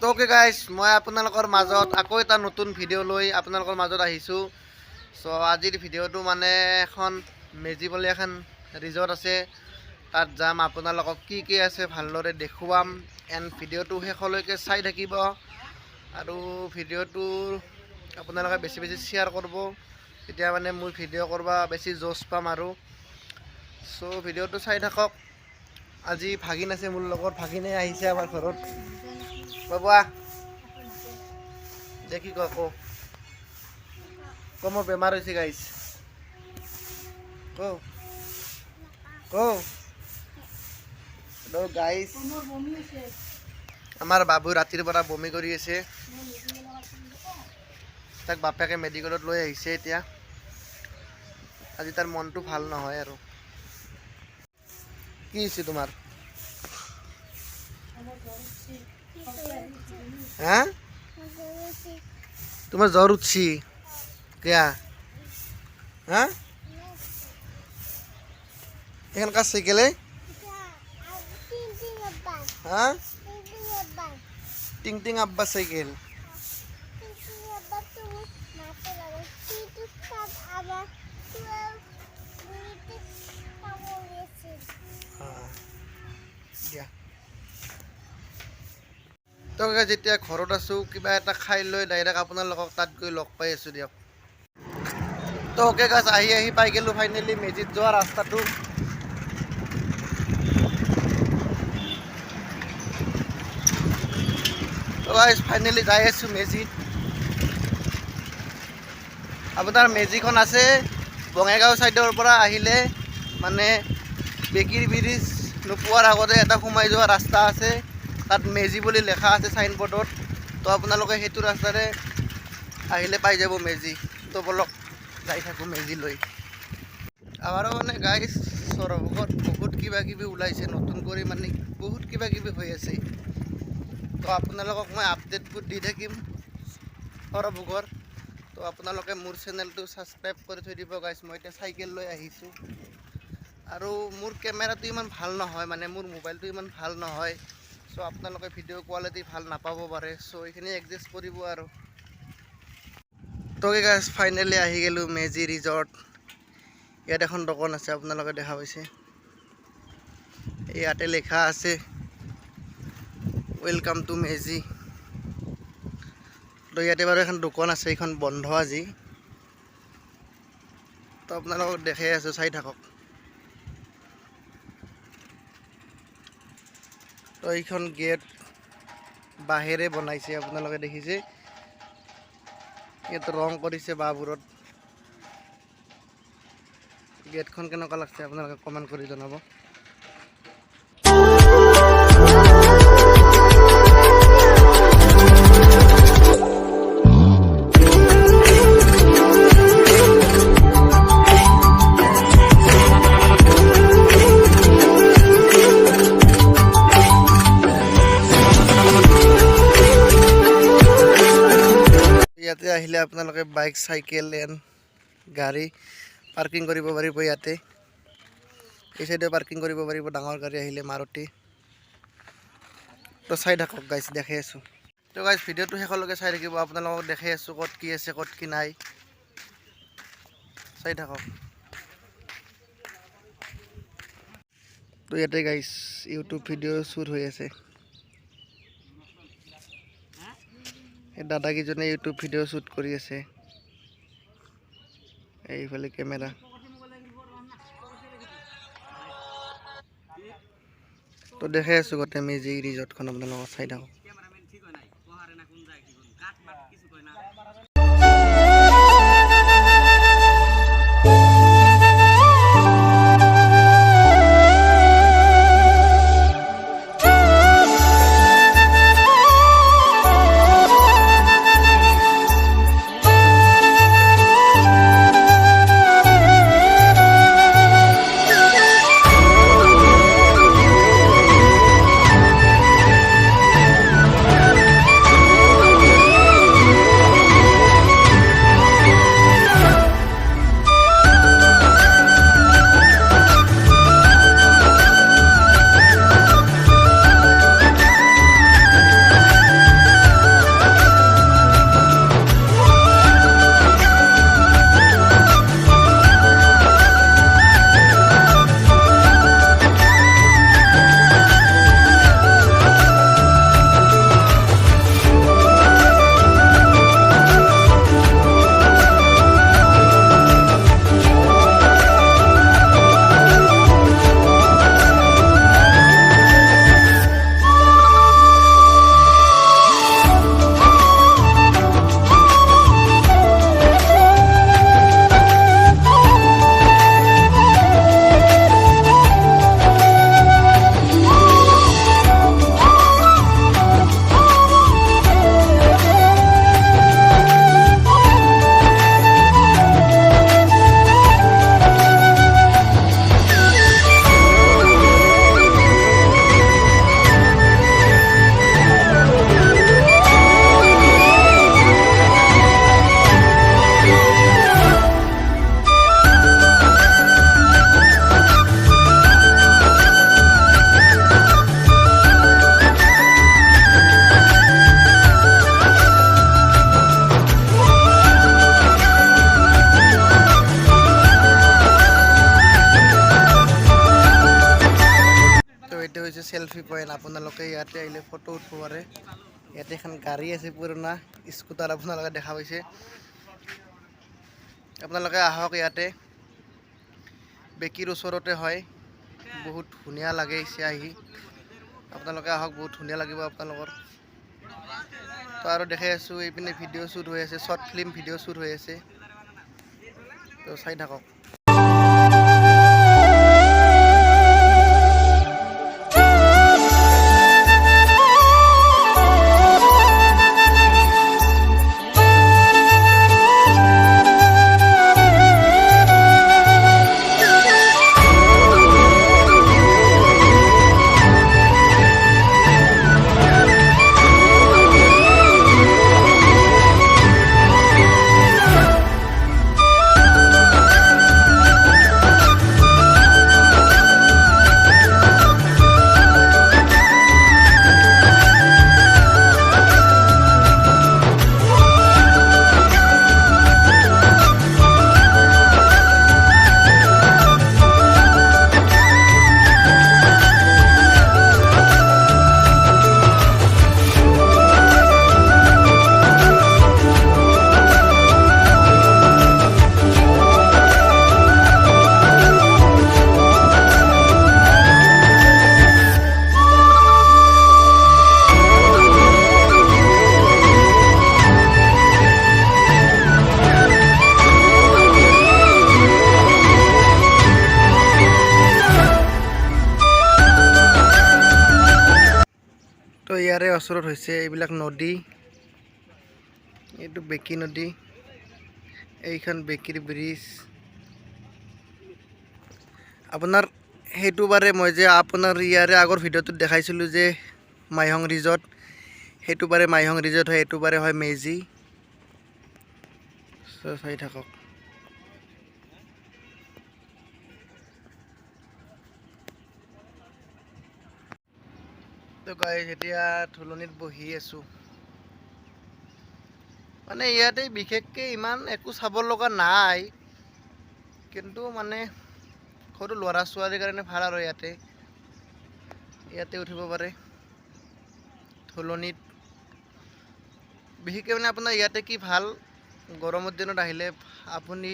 তো okay guys মই আপোনালোকৰ মাজত আকৌ এটা নতুন ভিডিঅ' লৈ আপোনালোকৰ মাজত আহিছোঁ। চ' আজিৰ ভিডিঅ'টো মানে এখন মেজি বুলি এখন ৰিজৰ্ট আছে, তাত যাম। আপোনালোকক কি কি আছে ভালদৰে দেখুৱাম। এণ্ড ভিডিঅ'টো শেষলৈকে চাই থাকিব আৰু ভিডিঅ'টো আপোনালোকে বেছি বেছি শ্বেয়াৰ কৰিব, তেতিয়া মানে মোৰ ভিডিঅ' কৰিব বেছি জোচ পাম আৰু। চ' ভিডিঅ'টো চাই থাকক। আজি ভাগিন আছে মোৰ লগত, ভাগিনে আহিছে আমাৰ ঘৰত। বাবুৱা দেখি কো মোৰ বেমাৰ হৈছে গাইছ, কো গাইছ আমাৰ বাবু ৰাতিৰ পৰা বমি কৰি আছে। তাক বাপেকে মেডিকেলত লৈ আহিছে। এতিয়া আজি তাৰ মনটো ভাল নহয় আৰু। কি হৈছে তোমাৰ? হা তোমাৰ জ্বৰ উঠছি क्या হ্যাঁ এখানকাৰ সাইকেলে হ্যাঁ টিং টিং আব্বা সাইকেল তো যেতিয়া ঘৰত আছোঁ কিবা এটা খাই লৈ ডাইৰেক্ট আপোনালোকক তাত গৈ লগ পাই আছোঁ দিয়ক। তো ওকে গাছ আহি পাই গ'লোঁ ফাইনেলি মেজিত যোৱা ৰাস্তাটো। তো গাইছ ফাইনেলি যাই আছোঁ মেজিত। আপোনাৰ মেজিখন আছে বঙাইগাঁও ছাইডৰ পৰা আহিলে মানে বেকিৰ ব্ৰিজ নোপোৱাৰ আগতে এটা সোমাই যোৱা ৰাস্তা আছে, তাত মেজি বুলি লেখা আছে চাইনবোৰ্ডত। তো আপোনালোকে সেইটো ৰাস্তাৰে আহিলে পাই যাব মেজি। তো বলক যাই থাকোঁ মেজি লৈ। আমাৰো মানে গাইছ চৰভোগত বহুত কিবা কিবি ওলাইছে নতুন কৰি, মানে বহুত কিবা কিবি হৈ আছে। তো আপোনালোকক মই আপডেটবোৰ দি থাকিম সৰভোগৰ। তো আপোনালোকে মোৰ চেনেলটো ছাবস্ক্ৰাইব কৰি থৈ দিব গাইছ। মই এতিয়া চাইকেল লৈ আহিছোঁ আৰু মোৰ কেমেৰাটো ইমান ভাল নহয়, মানে মোৰ মোবাইলটো ইমান ভাল নহয়। চ' আপোনালোকে ভিডিঅ' কোৱালিটি ভাল নাপাব পাৰে। চ' এইখিনি এডজাষ্ট কৰিব আৰু। তো গাইছ ফাইনেলি আহি গ'লোঁ মেজি ৰিজৰ্ট। ইয়াত এখন দোকান আছে আপোনালোকে দেখা পাইছে, ইয়াতে লেখা আছে ৱেলকাম টু মেজি। তো ইয়াতে বাৰু এখন দোকান আছে, এইখন বন্ধ আজি। তো আপোনালোকক দেখাই আছোঁ, চাই থাকক। তো এইখন গেট বাঁহেৰে বনাইছে, আপোনালোকে দেখিছে। ইয়াত ৰং কৰিছে বাঁহবোৰত। গেটখন কেনেকুৱা লাগছে আপোনালোকে কমেণ্ট কৰি জনাব। ইয়াতে আহিলে আপোনালোকে বাইক চাইকেল এণ্ড গাড়ী পাৰ্কিং কৰিব পাৰিব। ইয়াতে এই চাইডে পাৰ্কিং কৰিব পাৰিব ডাঙৰ গাড়ী আহিলে মাৰুতি। তো চাই থাকক গাইছ, দেখাই আছোঁ। তো গাইছ ভিডিঅ'টো শেষলৈকে চাই থাকিব, আপোনালোকক দেখাই আছোঁ ক'ত কি আছে ক'ত কি নাই, চাই থাকক। তো ইয়াতে গাইছ ইউটিউব ভিডিঅ' শ্বুট হৈ আছে। এই দাদাকেইজনে ইউটিউব ভিডিঅ' শ্বুট কৰি আছে। এইফালে কেমেৰা। তো দেখাই আছোঁ গোটেই মেজি ৰিজৰ্টখন আপোনালোকক, চাই থাকক। পইণ্ট আপোনালোকে ইয়াতে আহিলে ফটো উঠিব পাৰে ইয়াতে এখন গাড়ী আছে পুৰণা স্কুটাৰ আপোনালোকে দেখা পাইছে আপোনালোকে আহক ইয়াতে বেকিৰ ওচৰতে হয় বহুত ধুনীয়া লাগে ইছে আহি আপোনালোকে আহক বহুত ধুনীয়া লাগিব আপোনালোকৰ তো আৰু দেখাই আছোঁ এইপিনে ভিডিঅ' শ্বুট হৈ আছে শ্বৰ্ট ফিল্ম ভিডিঅ' শ্বুট হৈ আছে তো চাই থাকক তো ইয়াৰে ওচৰত হৈছে এইবিলাক নদী এইটো বেকি নদী এইখন বেকিৰ ব্ৰিজ আপোনাৰ সেইটো বাৰে মই যে আপোনাৰ ইয়াৰে আগৰ ভিডিঅ'টোত দেখাইছিলোঁ যে মাইহং ৰিজৰ্ট সেইটো বাৰে মাইহং ৰিজৰ্ট হয় এইটো বাৰে হয় মেজি চাই থাকক তো গাইজ এতিয়া থুলনিত বহি আছোঁ মানে ইয়াতে বিশেষকৈ ইমান একো চাব লগা নাই কিন্তু মানে সৰু ল'ৰা ছোৱালীৰ কাৰণে ভাল আৰু ইয়াতে উঠিব পাৰে থুলনিত বিশেষকৈ মানে আপোনাৰ ইয়াতে কি ভাল গৰমৰ দিনত আহিলে আপুনি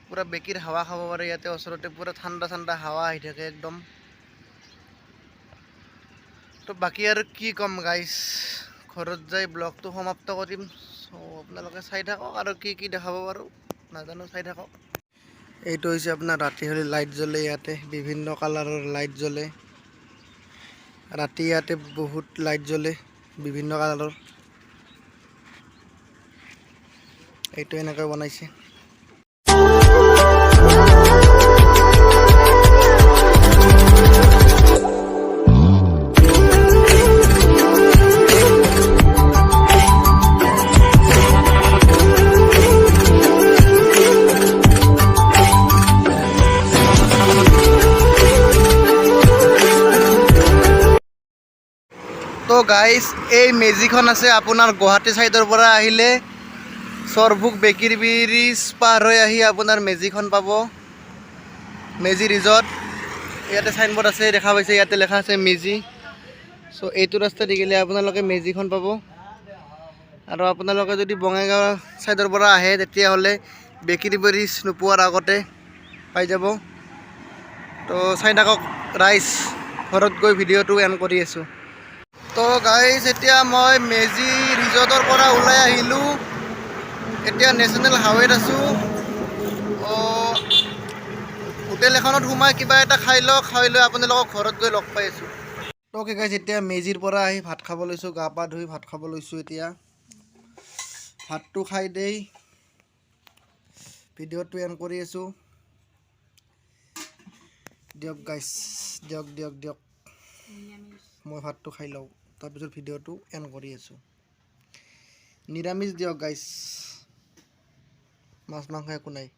পূৰা বেকিৰ হাৱা খাব পাৰে ইয়াতে ওচৰতে পূৰা ঠাণ্ডা ঠাণ্ডা হাৱা আহি থাকে একদম তো বাকী আৰু কি ক'ম গাইজ ঘৰত যাই ব্লগটো সমাপ্ত কৰিম আপোনালোকে চাই থাকক আৰু কি কি দেখাব পাৰোঁ নাজানো চাই থাকক এইটো হৈছে আপোনাৰ ৰাতি হ'লে লাইট জ্বলে ইয়াতে বিভিন্ন কালাৰৰ লাইট জ্বলে ৰাতি ইয়াতে বহুত লাইট জ্বলে বিভিন্ন কালাৰৰ এইটো এনেকৈ বনাইছে তো গাইজ এই মেজিখন আছে আপোনাৰ গুৱাহাটী চাইডৰ পৰা আহিলে সৰভোগ বেকিৰ ব্ৰিজ পাৰ হৈ আহি আপোনাৰ মেজিখন পাব মেজি ৰিজৰ্ট ইয়াতে চাইনবোৰ্ড আছে দেখা পাইছে ইয়াতে লেখা আছে মেজি চ' এইটো ৰাস্তা দি গ'লে আপোনালোকে মেজিখন পাব আৰু আপোনালোকে যদি বঙাইগাঁও চাইডৰ পৰা আহে তেতিয়াহ'লে বেকিৰ ব্ৰিজ নোপোৱাৰ আগতে পাই যাব তো চাই থাকক ৰাইজ ঘৰত গৈ ভিডিঅ'টো এণ্ড কৰি আছোঁ তো গাইজ এতিয়া মই মেজি ৰিজৰ্টৰ পৰা ওলাই আহিলোঁ এতিয়া নেশ্যনেল হাইৱেত আছোঁ হোটেল এখনত সোমাই কিবা এটা খাই লৈ আপোনালোকক ঘৰত গৈ লগ পাই আছোঁ তো কি গাইজ এতিয়া মেজিৰ পৰা আহি ভাত খাব লৈছোঁ গা পা ধুই ভাত খাব লৈছোঁ এতিয়া ভাতটো খাই দেই ভিডিঅ'টো এণ্ড কৰি আছোঁ দিয়ক গাইজ দিয়ক মই ভাতটো খাই লওঁ তাৰপিছত ভিডিঅ'টো এণ্ড কৰি আছোঁ নিৰামিষ দিয়ক গাইজ মাছ মাংস একো নাই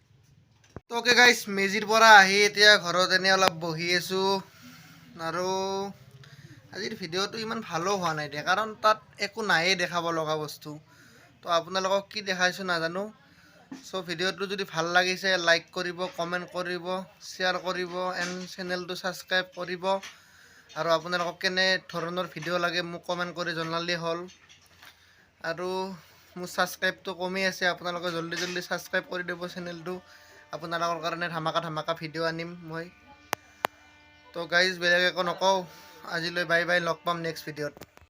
তো অ'কে গাইজ মেজিৰ পৰা আহি এতিয়া ঘৰত এনেই অলপ বহি আছোঁ আৰু আজিৰ ভিডিঅ'টো ইমান ভালো হোৱা নাই দিয়া কাৰণ তাত একো নায়েই দেখাব লগা বস্তু তো আপোনালোকক কি দেখাইছোঁ নাজানো চ' ভিডিঅ'টো যদি ভাল লাগিছে লাইক কৰিব কমেণ্ট কৰিব শ্বেয়াৰ কৰিব এণ্ড চেনেলটো ছাবস্ক্ৰাইব কৰিব আৰু আপোনালোকক কেনে ধৰণৰ ভিডিঅ' লাগে মোক কমেণ্ট কৰি জনালেই হ'ল। আৰু মোৰ ছাবস্ক্ৰাইবটো কমি আছে, আপোনালোকে জল্দি জল্দি ছাবস্ক্ৰাইব কৰি দিব চেনেলটো। আপোনালোকৰ কাৰণে ধামাকা ভিডিঅ' আনিম মই। তো গাইজ বেলেগ একো নকওঁ, আজিলৈ বাই বাই, লগ পাম নেক্সট ভিডিঅ'ত।